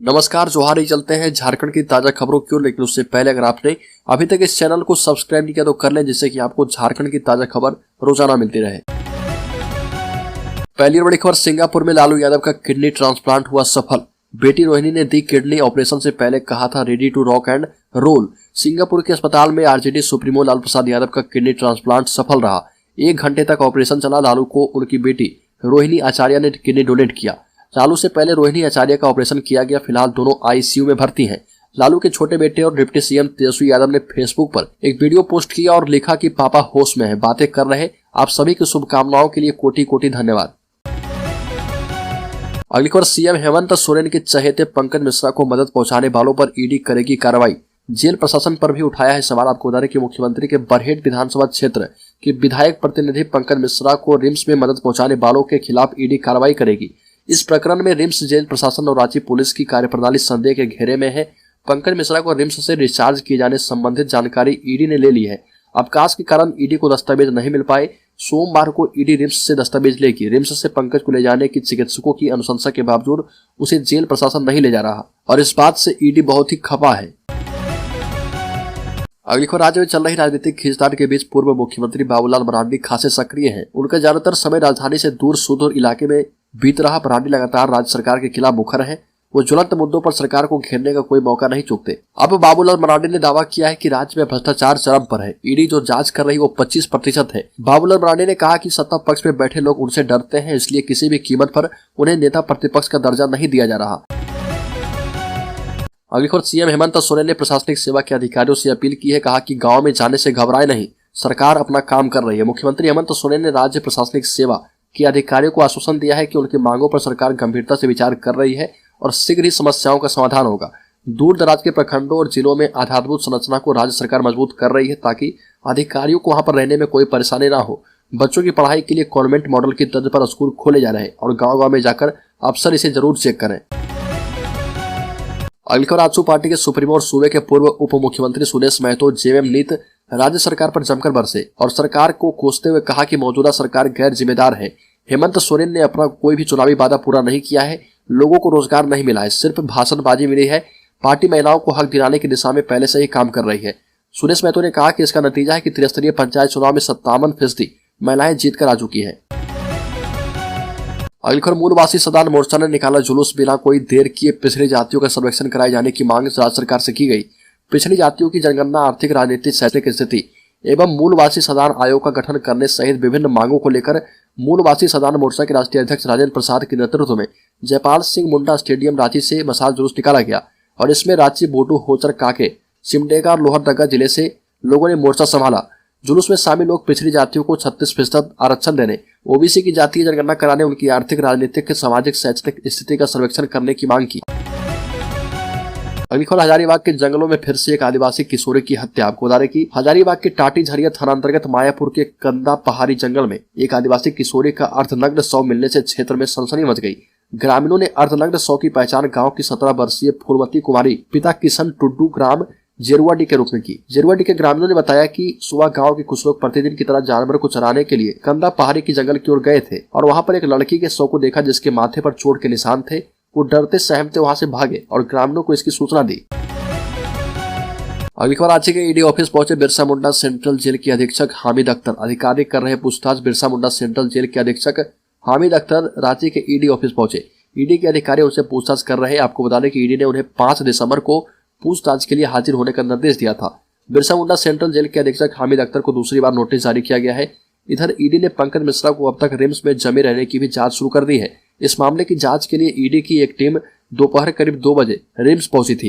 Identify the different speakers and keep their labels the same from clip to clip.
Speaker 1: नमस्कार, जोहार। चलते हैं झारखंड की ताजा खबरों की ओर, लेकिन उससे पहले अगर आपने अभी तक इस चैनल को सब्सक्राइब नहीं किया तो कर लें, जिससे कि आपको झारखंड की ताजा खबर रोजाना मिलती रहे। पहली बड़ी खबर, सिंगापुर में लालू यादव का किडनी ट्रांसप्लांट हुआ सफल। बेटी रोहिणी ने दी किडनी, ऑपरेशन से पहले कहा था ready to rock and roll. Singapore के अस्पताल में आरजेडी सुप्रीमो लालू प्रसाद यादव का किडनी ट्रांसप्लांट सफल रहा। 1 घंटे तक ऑपरेशन चला। लालू को उनकी बेटी रोहिणी आचार्य ने किडनी डोनेट किया। लालू से पहले रोहिणी आचार्य का ऑपरेशन किया गया। फिलहाल दोनों आईसीयू में भर्ती हैं। लालू के छोटे बेटे और डिप्टी सीएम तेजस्वी यादव ने फेसबुक पर एक वीडियो पोस्ट किया और लिखा कि पापा होश में हैं, बातें कर रहे। आप सभी की शुभकामनाओं के लिए कोटि कोटि धन्यवाद। अगली खबर, सीएम हेमंत सोरेन के चहेते पंकज मिश्रा को मदद पहुंचाने वालों पर ईडी करेगी कार्रवाई। जेल प्रशासन पर भी उठाया है सवाल। आपको बता दें कि मुख्यमंत्री के बरहेट विधानसभा क्षेत्र के विधायक प्रतिनिधि पंकज मिश्रा को रिम्स में मदद पहुंचाने वालों के खिलाफ ईडी कार्रवाई करेगी। इस प्रकरण में रिम्स जेल प्रशासन और रांची पुलिस की कार्यप्रणाली संदेह के घेरे में है। पंकज मिश्रा को रिम्स से डिस्चार्ज किए जाने संबंधित जानकारी ईडी ने ले ली है। अवकाश के कारण ईडी को दस्तावेज नहीं मिल पाए। सोमवार को ईडी रिम्स से दस्तावेज लेगी। रिम्स से पंकज को ले जाने की चिकित्सकों की अनुशंसा के बावजूद उसे जेल प्रशासन नहीं ले जा रहा और इस बात से ईडी बहुत ही खफा है। अगली खबर, राज्य में चल रही राजनीतिक खींचतान के बीच पूर्व मुख्यमंत्री बाबूलाल मरांडी खासे सक्रिय हैं। उनका ज्यादातर समय राजधानी से दूर सुदूर इलाके में बीत रहा। मरांडी लगातार राज्य सरकार के खिलाफ मुखर है। वो ज्वलंत मुद्दों पर सरकार को घेरने का कोई मौका नहीं चूकते। अब बाबूलाल मरांडी ने दावा किया है कि राज्य में भ्रष्टाचार चरम पर है। ईडी जो जांच कर रही वो 25% है। बाबूलाल मरांडी ने कहा कि सत्ता पक्ष में बैठे लोग उनसे डरते हैं, इसलिए किसी भी कीमत पर उन्हें नेता प्रतिपक्ष का दर्जा नहीं दिया जा रहा। अगली खबर, सीएम हेमंत सोरेन ने प्रशासनिक सेवा के अधिकारियों से अपील की है। कहा कि गांव में जाने से घबराए नहीं, सरकार अपना काम कर रही है। मुख्यमंत्री हेमंत सोरेन ने राज्य प्रशासनिक सेवा के अधिकारियों को आश्वासन दिया है कि उनकी मांगों पर सरकार गंभीरता से विचार कर रही है और शीघ्र ही समस्याओं का समाधान होगा। दूर दराज के प्रखंडों और जिलों में आधारभूत संरचना को राज्य सरकार मजबूत कर रही है ताकि अधिकारियों को वहां पर रहने में कोई परेशानी ना हो। बच्चों की पढ़ाई के लिए कॉन्वेंट मॉडल की तर्ज पर स्कूल खोले जा रहे हैं और गाँव में जाकर अफसर इसे जरूर चेक करें। अगली खबर, आजसू पार्टी के सुप्रीमो और सूबे के पूर्व उप मुख्यमंत्री सुदेश महतो जेएम नीत राज्य सरकार पर जमकर बरसे और सरकार को कोसते हुए कहा कि मौजूदा सरकार गैर जिम्मेदार है। हेमंत सोरेन ने अपना कोई भी चुनावी वादा पूरा नहीं किया है। लोगों को रोजगार नहीं मिला है, सिर्फ भाषणबाजी मिली है। पार्टी महिलाओं को हक दिलाने की दिशा में पहले से ही काम कर रही है। सुदेश महतो ने कहा कि इसका नतीजा है कि त्रिस्तरीय पंचायत चुनाव में 57% महिलाएं जीतकर आ चुकी है। अगली खबर, मूलवासी सदान मोर्चा ने निकाला जुलूस। बिना कोई देर किए पिछड़ी जातियों का सर्वेक्षण कराए जाने की मांग राज्य सरकार से की गई। पिछड़ी जातियों की जनगणना, आर्थिक, राजनीतिक, शैक्षणिक स्थिति एवं मूलवासी सदान आयोग का गठन करने सहित विभिन्न मांगों को लेकर मूलवासी सदान मोर्चा के राष्ट्रीय अध्यक्ष राजेंद्र प्रसाद के नेतृत्व में जयपाल सिंह मुंडा स्टेडियम रांची से मशाल जुलूस निकाला गया और इसमें रांची, बोटू, होचर, काके, सिमडेगा और लोहरदगा जिले से लोगों ने मोर्चा संभाला। जुलूस में शामिल लोग पिछड़ी जातियों को 36% आरक्षण देने, ओबीसी की जातीय जनगणना कराने, उनकी आर्थिक, राजनीतिक, सामाजिक, शैक्षणिक स्थिति का सर्वेक्षण करने की मांग की। अगली खबर, हजारीबाग के जंगलों में फिर से एक आदिवासी किशोरी की हत्या। आपको बता दें कि हजारीबाग के टाटी झरिया थाना अंतर्गत मायापुर के कंदा पहाड़ी जंगल में एक आदिवासी किशोरी का अर्धनग्न शव मिलने से क्षेत्र में सनसनी मच गई। ग्रामीणों ने अर्धनग्न शव की पहचान गाँव की 17 वर्षीय फूलमती कुमारी पिता किशन टुड्डू ग्राम जेरुआडी के रूप में की। जेरुआडी के ग्रामीणों ने बताया कि सुबह गांव के कुछ लोग प्रतिदिन की तरह जानवर को चराने के लिए कंदा पहाड़ी की जंगल की ओर गए थे और वहां पर एक लड़की के शव को देखा जिसके माथे पर चोट के निशान थे। वो डरते सहमते वहां से भागे और ग्रामीणों को इसकी सूचना दी। अगली खबर, रांची के ईडी ऑफिस पहुंचे बिरसा मुंडा सेंट्रल जेल के अधीक्षक हामिद अख्तर। अधिकारी कर रहे पूछताछ। बिरसा मुंडा सेंट्रल जेल के अधीक्षक हामिद अख्तर रांची के ईडी ऑफिस पहुंचे। ईडी के अधिकारी उनसे पूछताछ कर रहे। आपको बता दें कि ईडी ने उन्हें 5 दिसंबर को पूछताछ के लिए हाजिर होने का निर्देश दिया था। बिरसा मुंडा सेंट्रल जेल के अधीक्षक हामिद अख्तर को दूसरी बार नोटिस जारी किया गया है। इधर ईडी ने पंकज मिश्रा को अब तक रिम्स में जमे रहने की भी जांच शुरू कर दी है। इस मामले की जांच के लिए ईडी की एक टीम दोपहर करीब 2 बजे रिम्स पहुंची थी।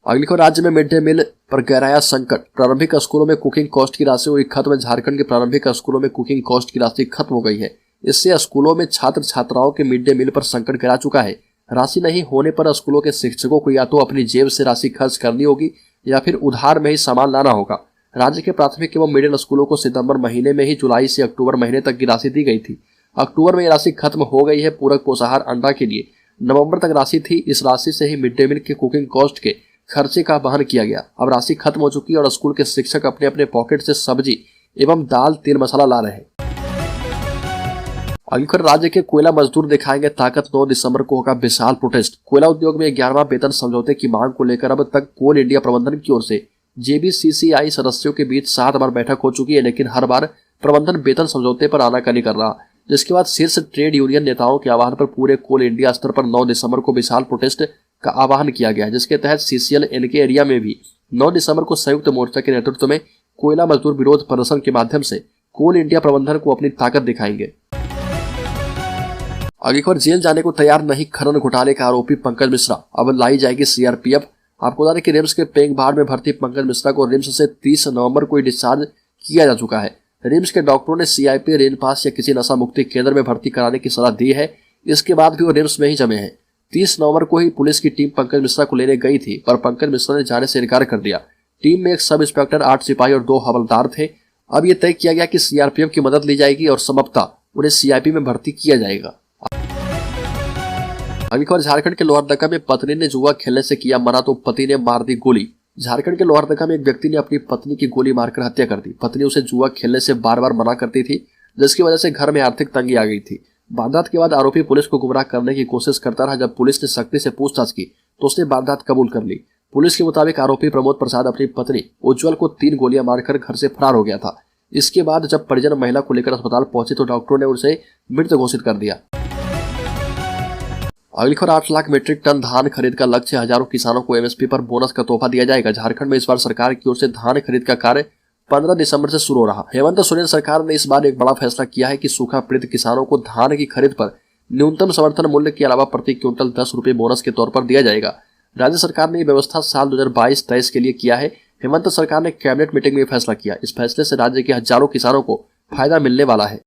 Speaker 1: अगली खबर, राज्य में मिड डे मील पर गहराया संकट। प्रारंभिक स्कूलों में कुकिंग कॉस्ट की राशि हुई खत्म। झारखंड के प्रारंभिक स्कूलों में कुकिंग कॉस्ट की राशि खत्म हो गई है। इससे स्कूलों में छात्र छात्राओं के मिड डे मील पर संकट गिरा चुका है। राशि नहीं होने पर स्कूलों के शिक्षकों को या तो अपनी जेब से राशि खर्च करनी होगी या फिर उधार में ही सामान लाना होगा। राज्य के प्राथमिक एवं मिडिल स्कूलों को सितंबर महीने में ही जुलाई से अक्टूबर महीने तक की राशि दी गई थी। अक्टूबर में ये राशि खत्म हो गई है। पूरक पोषाहार अंडा के लिए नवंबर तक राशि थी। इस राशि से ही मिड डे मील के कुकिंग कॉस्ट के खर्चे का वहन किया गया। अब राशि खत्म हो चुकी है और स्कूल के शिक्षक अपने अपने पॉकेट से सब्जी एवं दाल, तेल, मसाला ला रहे हैं। आगे फिर राज्य के कोयला मजदूर दिखाएंगे ताकत, 9 दिसंबर को होगा विशाल प्रोटेस्ट। कोयला उद्योग में 11वां वेतन समझौते की मांग को लेकर अब तक कोल इंडिया प्रबंधन की ओर से जेबीसीसीआई सदस्यों के बीच 7 बार बैठक हो चुकी है, लेकिन हर बार प्रबंधन वेतन समझौते पर आनाकानी कर रहा, जिसके बाद शीर्ष ट्रेड यूनियन नेताओं के आह्वान पर पूरे कोल इंडिया स्तर पर 9 दिसंबर को विशाल प्रोटेस्ट का आह्वान किया गया है, जिसके तहत सीसीएल एनके एरिया में भी 9 दिसंबर को संयुक्त मोर्चा के नेतृत्व में कोयला मजदूर विरोध प्रदर्शन के माध्यम से कोल इंडिया प्रबंधन को अपनी ताकत दिखाएंगे। आगे खबर, जेल जाने को तैयार नहीं खनन घोटाले का आरोपी पंकज मिश्रा, अब लाई जाएगी सीआरपीएफ। आपको बता दें कि रिम्स के पेंगबाड़ में भर्ती पंकज मिश्रा को रिम्स से 30 नवंबर को डिस्चार्ज किया जा चुका है। रिम्स के डॉक्टरों ने सीआईपी, रेल पास या किसी नशा मुक्ति केंद्र में भर्ती कराने की सलाह दी है। इसके बाद भी वो रिम्स में ही जमे हैं। 30 नवंबर को ही पुलिस की टीम पंकज मिश्रा को लेने गई थी, पर पंकज मिश्रा ने जाने से इनकार कर दिया। टीम में एक सब इंस्पेक्टर, 8 सिपाही और 2 हवलदार थे। अब ये तय किया गया कि सीआरपीएफ की मदद ली जाएगी और संभवतः उन्हें सीआईपी में भर्ती किया जाएगा। अगली खबर, झारखंड के लोहरदगा में पत्नी ने जुआ खेलने से किया मना तो पति ने मार दी गोली। झारखंड के लोहरदगा में एक व्यक्ति ने अपनी पत्नी की गोली मारकर हत्या कर दी। पत्नी उसे जुआ खेलने से बार बार मना करती थी, जिसकी वजह से घर में आर्थिक तंगी आ गई थी। वारदात के बाद आरोपी पुलिस को गुमराह करने की कोशिश करता रहा। जब पुलिस ने सख्ती से पूछताछ की तो उसने वारदात कबूल कर ली। पुलिस के मुताबिक आरोपी प्रमोद प्रसाद अपनी पत्नी उज्जवल को 3 गोलियां मारकर घर से फरार हो गया था। इसके बाद जब परिजन महिला को लेकर अस्पताल पहुंचे तो डॉक्टरों ने उसे मृत घोषित कर दिया। अगली खबर, 8 लाख मीट्रिक टन धान खरीद का लक्ष्य, हजारों किसानों को एमएसपी पर बोनस का तोहफा दिया जाएगा। झारखंड में इस बार सरकार की ओर से धान खरीद का कार्य 15 दिसंबर से शुरू हो रहा। हेमंत सोरेन सरकार ने इस बार एक बड़ा फैसला किया है कि सूखा पीड़ित किसानों को धान की खरीद पर न्यूनतम समर्थन मूल्य के अलावा प्रति क्विंटल 10 रुपये बोनस के तौर पर दिया जाएगा। राज्य सरकार ने यह व्यवस्था साल 2022-23 के लिए किया है। हेमंत सरकार ने कैबिनेट मीटिंग में फैसला किया। इस फैसले से राज्य के हजारों किसानों को फायदा मिलने वाला है।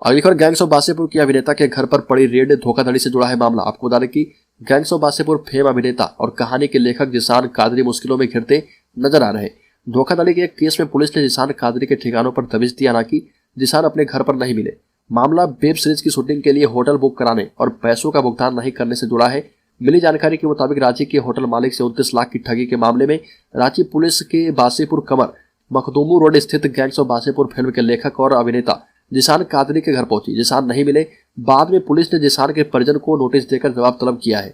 Speaker 1: अगली खबर, गैंग्स ऑफ वासेपुर की अभिनेता के घर पर पड़ी रेड, धोखाधड़ी से जुड़ा है मामला। आपको बता दें कि गैंग्स ऑफ वासेपुर फेम अभिनेता और कहानी के लेखक जिशान कादरी मुश्किलों में घिरते नजर आ रहे। धोखाधड़ी के एक केस में पुलिस ने जिशान कादरी के ठिकानों पर दबिश दिया, हालांकि जिशान अपने घर पर नहीं मिले। मामला वेब सीरीज की शूटिंग के लिए होटल बुक कराने और पैसों का भुगतान नहीं करने से जुड़ा है। मिली जानकारी के मुताबिक रांची के होटल मालिक से 29 लाख की ठगी के मामले में रांची पुलिस के बासेपुर कमर मखदूमू रोड स्थित गैंग्स ऑफ वासेपुर फिल्म के लेखक और अभिनेता जिशान कादरी के घर पहुंची। जिशान नहीं मिले। बाद में पुलिस ने जिशान के परिजन को नोटिस देकर जवाब तलब किया है।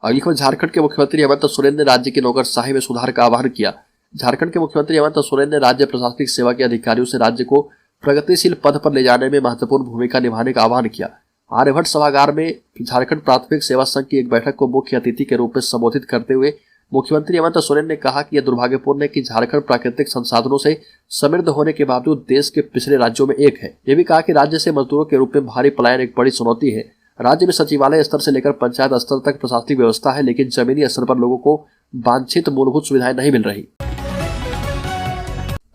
Speaker 1: अगली खबर, झारखंड के मुख्यमंत्री हेमंत सोरेन ने राज्य की नौकरशाही में सुधार का आह्वान किया। झारखंड के मुख्यमंत्री हेमंत सोरेन ने राज्य प्रशासनिक सेवा के अधिकारियों से राज्य को प्रगतिशील पथ पर ले जाने में महत्वपूर्ण भूमिका निभाने का आह्वान किया। आर्यभट्ट सभागार में झारखंड प्राथमिक सेवा संघ की एक बैठक को मुख्य अतिथि के रूप में संबोधित करते हुए मुख्यमंत्री हेमंत सोरेन ने कहा कि यह दुर्भाग्यपूर्ण है कि झारखंड प्राकृतिक संसाधनों से समृद्ध होने के बावजूद देश के पिछड़े राज्यों में एक है। यह भी कहा कि राज्य से मजदूरों के रूप में भारी पलायन एक बड़ी चुनौती है। राज्य में सचिवालय स्तर से लेकर पंचायत स्तर तक प्रशासनिक व्यवस्था है, लेकिन जमीनी स्तर पर लोगों को वांछित मूलभूत सुविधाएं नहीं मिल रही।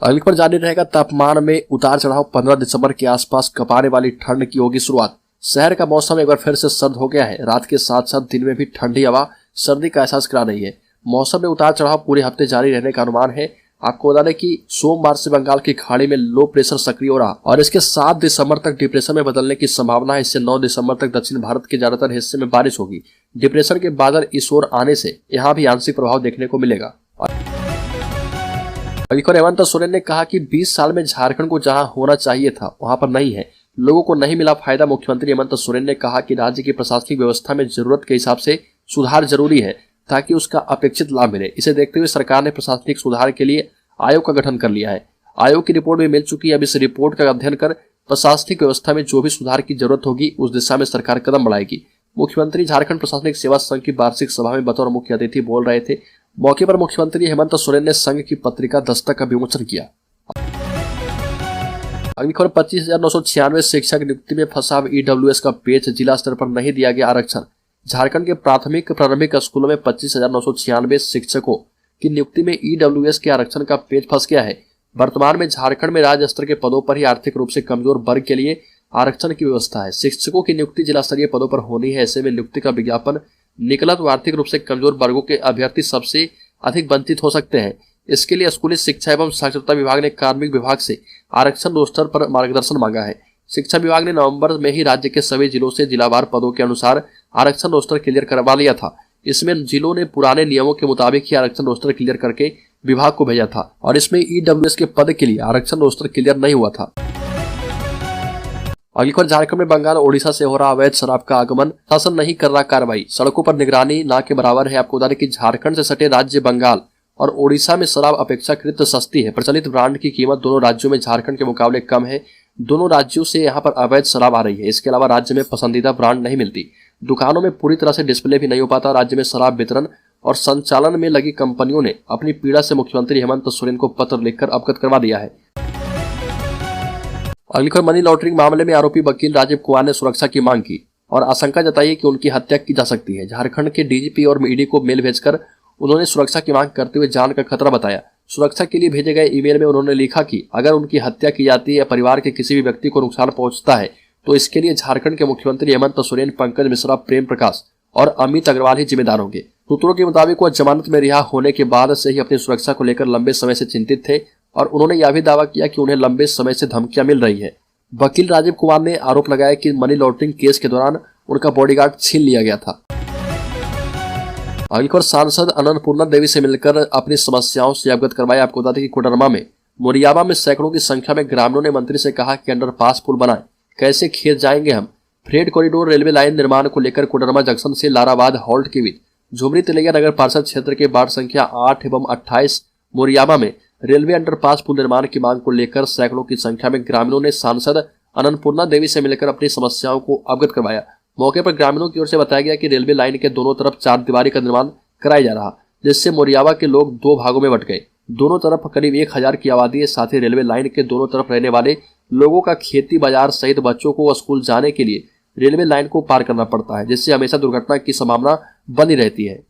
Speaker 1: अगली पर जारी रहेगा, तापमान में उतार चढ़ाव, 15 दिसंबर के आसपास कपाने वाली ठंड की होगी शुरुआत। शहर का मौसम एक बार फिर से सर्द हो गया है। रात के साथ साथ दिन में भी ठंडी हवा सर्दी का एहसास करा रही है। मौसम में उतार चढ़ाव पूरे हफ्ते जारी रहने का अनुमान है। आपको बता दें कि सोमवार से बंगाल की खाड़ी में लो प्रेशर सक्रिय हो रहा और इसके 7 दिसंबर तक डिप्रेशन में बदलने की संभावना है। इससे 9 दिसंबर तक दक्षिण भारत के ज्यादातर हिस्से में बारिश होगी। डिप्रेशन के बादल इस ओर आने से यहाँ भी आंशिक प्रभाव देखने को मिलेगा। हेमंत सोरेन ने कहा कि 20 साल में झारखंड को जहां होना चाहिए था वहां पर नहीं है, लोगों को नहीं मिला फायदा। मुख्यमंत्री हेमंत सोरेन ने कहा कि राज्य की प्रशासनिक व्यवस्था में जरूरत के हिसाब से सुधार जरूरी है ताकि उसका अपेक्षित लाभ मिले। इसे देखते हुए सरकार ने प्रशासनिक सुधार के लिए आयोग का गठन कर लिया है। आयोग की रिपोर्ट भी मिल चुकी है। अब इस रिपोर्ट का अध्ययन कर प्रशासनिक व्यवस्था में जो भी सुधार की जरूरत होगी उस दिशा में सरकार कदम बढ़ाएगी। मुख्यमंत्री झारखंड प्रशासनिक सेवा संघ की वार्षिक सभा में बतौर मुख्य अतिथि बोल रहे थे। मौके पर मुख्यमंत्री हेमंत सोरेन ने संघ की पत्रिका दस्तक का विमोचन किया। अगली खबर, 25,996 शिक्षक नियुक्ति में फंसा ईडब्ल्यूएस का पेच, जिला स्तर पर नहीं दिया गया आरक्षण। झारखंड के प्रारंभिक स्कूलों में 25,996 शिक्षकों की नियुक्ति में ईडब्ल्यूएस के आरक्षण का पेच फंस गया है। वर्तमान में झारखंड में राज्य स्तर के पदों पर ही आर्थिक रूप से कमजोर वर्ग के लिए आरक्षण की व्यवस्था है। शिक्षकों की नियुक्ति जिला स्तरीय पदों पर होनी है। ऐसे में नियुक्ति का विज्ञापन निकला तो आर्थिक रूप से कमजोर वर्गों के अभ्यर्थी सबसे अधिक वंचित हो सकते हैं। इसके लिए स्कूली शिक्षा एवं साक्षरता विभाग ने कार्मिक विभाग से आरक्षण रोस्टर पर मार्गदर्शन मांगा है। शिक्षा विभाग ने नवंबर में ही राज्य के सभी जिलों से जिलावार पदों के अनुसार आरक्षण रोस्टर क्लियर करवा लिया था। इसमें जिलों ने पुराने नियमों के मुताबिक ही आरक्षण रोस्टर क्लियर करके विभाग को भेजा था और इसमें ईडब्ल्यूएस के पद के लिए आरक्षण रोस्टर क्लियर नहीं हुआ था। अगली खबर झारखंड में बंगाल और ओडिशा से हो रहा अवैध शराब का आगमन, शासन नहीं कर रहा कार्रवाई, सड़कों पर निगरानी ना के बराबर है। आपको बता दें कि झारखंड से सटे राज्य बंगाल और ओडिशा में शराब अपेक्षाकृत सस्ती है। प्रचलित ब्रांड की कीमत दोनों राज्यों में झारखंड के मुकाबले कम है। दोनों राज्यों से यहाँ पर अवैध शराब आ रही है। इसके अलावा राज्य में पसंदीदा ब्रांड नहीं मिलती, दुकानों में पूरी तरह से डिस्प्ले भी नहीं हो पाता। राज्य में शराब वितरण और संचालन में लगी कंपनियों ने अपनी पीड़ा से मुख्यमंत्री हेमंत सोरेन को पत्र लिखकर अवगत करवा दिया है। अगली खबर मनी लॉन्ड्रिंग मामले में आरोपी वकील राजीव कुमार ने सुरक्षा की मांग की और आशंका जताई कि उनकी हत्या की जा सकती है। झारखंड के डीजीपी और ईडी को मेल भेजकर उन्होंने सुरक्षा की मांग करते हुए जान का खतरा बताया। सुरक्षा के लिए भेजे गए ईमेल में उन्होंने लिखा कि अगर उनकी हत्या की जाती है या परिवार के किसी भी व्यक्ति को नुकसान पहुंचता है तो इसके लिए झारखंड के मुख्यमंत्री हेमंत सोरेन, पंकज मिश्रा, प्रेम प्रकाश और अमित अग्रवाल ही जिम्मेदार होंगे। सूत्रों के मुताबिक वह जमानत में रिहा होने के बाद से ही अपनी सुरक्षा को लेकर लंबे समय से चिंतित थे और उन्होंने यह भी दावा किया कि उन्हें लंबे समय से धमकियां मिल रही है। वकील राजीव कुमार ने आरोप लगाया कि मनी लॉन्ड्रिंग केस के दौरान उनका बॉडीगार्ड छीन लिया गया था। अगली खबर सांसद अन्नपूर्णा देवी से मिलकर अपनी समस्याओं से अवगत करवाया। आपको बता दें कि कोडरमा में मोरियाबा में सैकड़ों की संख्या में ग्रामीणों ने मंत्री से कहा कि अंडरपास पुल बनाएं, कैसे खेत जाएंगे हम। फ्रेट कॉरिडोर रेलवे लाइन निर्माण को लेकर कोडरमा जंक्शन से लाराबाद हॉल्ट के बीच झुमरी तिलैया नगर पार्षद क्षेत्र के वार्ड संख्या 8 एवं 28 मोरियाबा में रेलवे अंडरपास पुल निर्माण की मांग को लेकर सैकड़ों की संख्या में ग्रामीणों ने सांसद अन्नपूर्णा देवी से मिलकर अपनी समस्याओं को अवगत करवाया। मौके पर ग्रामीणों की ओर से बताया गया कि रेलवे लाइन के दोनों तरफ 4 दीवारी का निर्माण कराया जा रहा, जिससे मोरियाबा के लोग 2 भागों में बंट गए। दोनों तरफ करीब 1000 की आबादी है। साथ ही रेलवे लाइन के दोनों तरफ रहने वाले लोगों का खेती बाजार सहित बच्चों को स्कूल जाने के लिए रेलवे लाइन को पार करना पड़ता है, जिससे हमेशा दुर्घटना की संभावना बनी रहती है।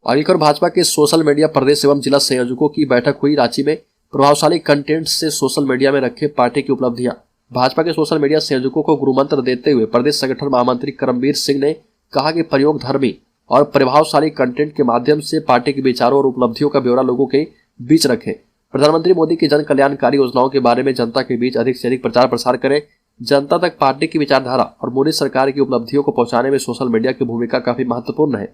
Speaker 1: आगे कर भाजपा के सोशल मीडिया प्रदेश एवं जिला संयोजकों की बैठक हुई। रांची में प्रभावशाली कंटेंट से सोशल मीडिया में रखे पार्टी की उपलब्धियां। भाजपा के सोशल मीडिया संयोजकों को गुरु मंत्र देते हुए प्रदेश संगठन महामंत्री करमवीर सिंह ने कहा कि प्रयोग धर्मी और प्रभावशाली कंटेंट के माध्यम से पार्टी के विचारों और उपलब्धियों का ब्यौरा लोगों के बीच रखें। प्रधानमंत्री मोदी की जन कल्याणकारी योजनाओं के बारे में जनता के बीच अधिक से अधिक प्रचार प्रसार करें। जनता तक पार्टी की विचारधारा और मोदी सरकार की उपलब्धियों को पहुंचाने में सोशल मीडिया की भूमिका काफी महत्वपूर्ण है।